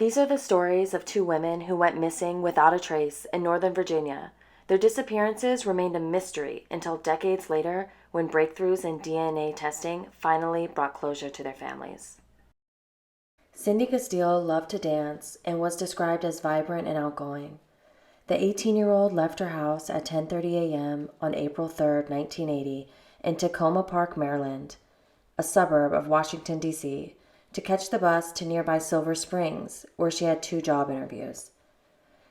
These are the stories of two women who went missing without a trace in Northern Virginia. Their disappearances remained a mystery until decades later when breakthroughs in DNA testing finally brought closure to their families. Cindy Gastelle loved to dance and was described as vibrant and outgoing. The 18-year-old left her house at 10:30 a.m. on April 3, 1980, in Tacoma Park, Maryland, a suburb of Washington, D.C., to catch the bus to nearby Silver Springs, where she had 2 job interviews.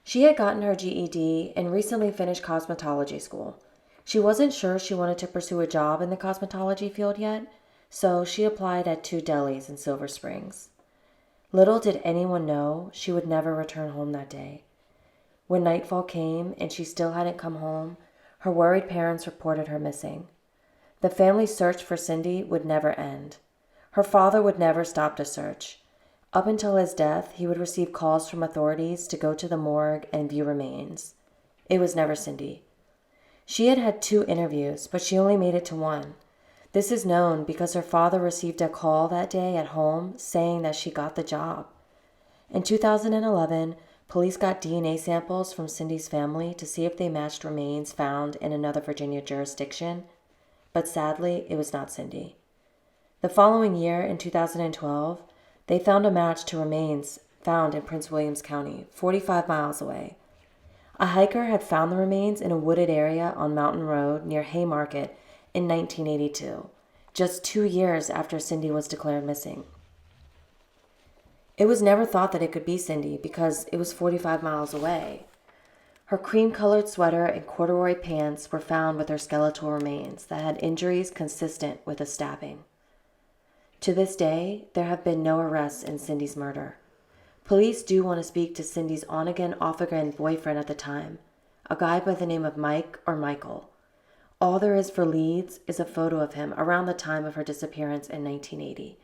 She had gotten her GED and recently finished cosmetology school. She wasn't sure she wanted to pursue a job in the cosmetology field yet, so she applied at 2 delis in Silver Springs. Little did anyone know she would never return home that day. When nightfall came and she still hadn't come home, her worried parents reported her missing. The family's search for Cindy would never end. Her father would never stop to search. Up until his death, he would receive calls from authorities to go to the morgue and view remains. It was never Cindy. She had had 2 interviews, but she only made it to 1. This is known because her father received a call that day at home saying that she got the job. In 2011, police got DNA samples from Cindy's family to see if they matched remains found in another Virginia jurisdiction, but sadly, it was not Cindy. The following year, in 2012, they found a match to remains found in Prince William County, 45 miles away. A hiker had found the remains in a wooded area on Mountain Road near Haymarket in 1982, just 2 years after Cindy was declared missing. It was never thought that it could be Cindy because it was 45 miles away. Her cream-colored sweater and corduroy pants were found with her skeletal remains that had injuries consistent with a stabbing. To this day, there have been no arrests in Cindy's murder. Police do want to speak to Cindy's on-again, off-again boyfriend at the time, a guy by the name of Mike or Michael. All there is for leads is a photo of him around the time of her disappearance in 1980.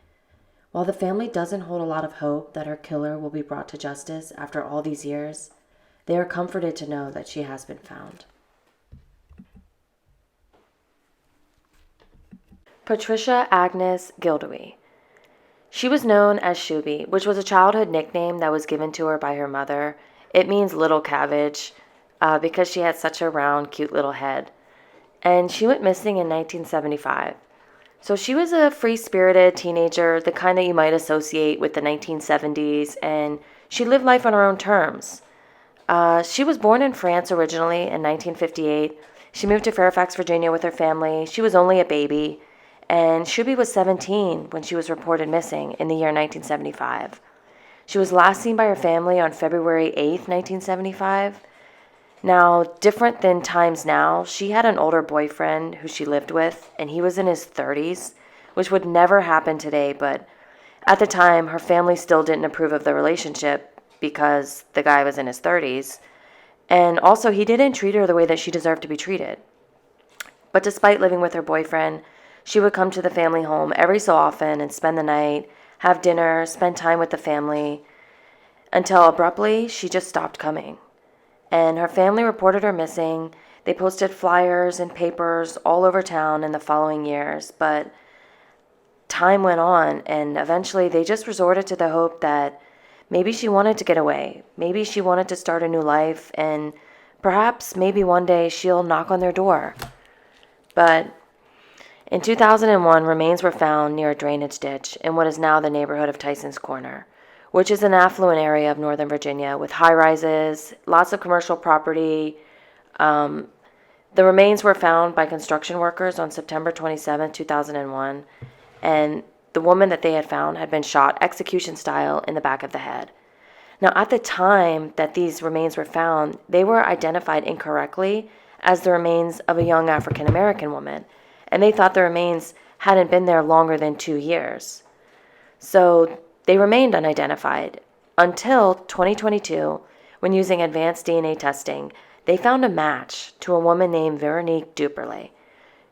While the family doesn't hold a lot of hope that her killer will be brought to justice after all these years, they are comforted to know that she has been found. Patricia Agnes Gildawie. She was known as Choubi, which was a childhood nickname that was given to her by her mother. It means little cabbage because she had such a round, cute little head. And she went missing in 1975. So she was a free-spirited teenager, the kind that you might associate with the 1970s, and she lived life on her own terms. She was born in France originally in 1958. She moved to Fairfax, Virginia with her family. She was only a baby. And Choubi was 17 when she was reported missing in the year 1975. She was last seen by her family on February 8th, 1975. Now, different than times now, she had an older boyfriend who she lived with, and he was in his 30s, which would never happen today, but at the time, her family still didn't approve of the relationship because the guy was in his 30s, and also he didn't treat her the way that she deserved to be treated. But despite living with her boyfriend, she would come to the family home every so often and spend the night, have dinner, spend time with the family, until abruptly she just stopped coming. And her family reported her missing. They posted flyers and papers all over town in the following years, but time went on, and eventually they just resorted to the hope that maybe she wanted to get away. Maybe she wanted to start a new life, and perhaps maybe one day she'll knock on their door. But in 2001, remains were found near a drainage ditch in what is now the neighborhood of Tyson's Corner, which is an affluent area of Northern Virginia with high-rises, lots of commercial property. The remains were found by construction workers on September 27, 2001, and the woman that they had found had been shot execution-style in the back of the head. Now, at the time that these remains were found, they were identified incorrectly as the remains of a young African-American woman, and they thought the remains hadn't been there longer than 2 years. So they remained unidentified until 2022, when using advanced DNA testing, they found a match to a woman named Veronique Duperley,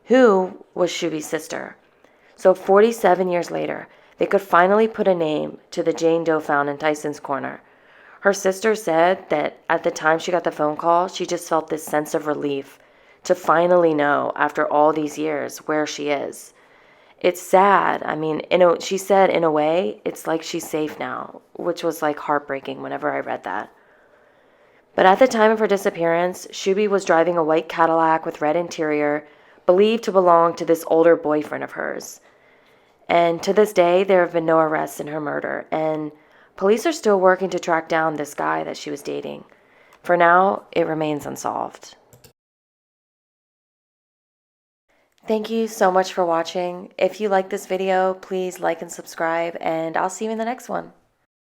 who was Choubi's sister. So 47 years later, they could finally put a name to the Jane Doe found in Tyson's Corner. Her sister said that at the time she got the phone call, she just felt this sense of relief to finally know, after all these years, where she is. It's sad. I mean, she said in a way, it's like she's safe now, which was like heartbreaking whenever I read that. But at the time of her disappearance, Choubi was driving a white Cadillac with red interior, believed to belong to this older boyfriend of hers. And to this day, there have been no arrests in her murder, and police are still working to track down this guy that she was dating. For now, it remains unsolved. Thank you so much for watching. If you like this video, please like and subscribe, and I'll see you in the next one.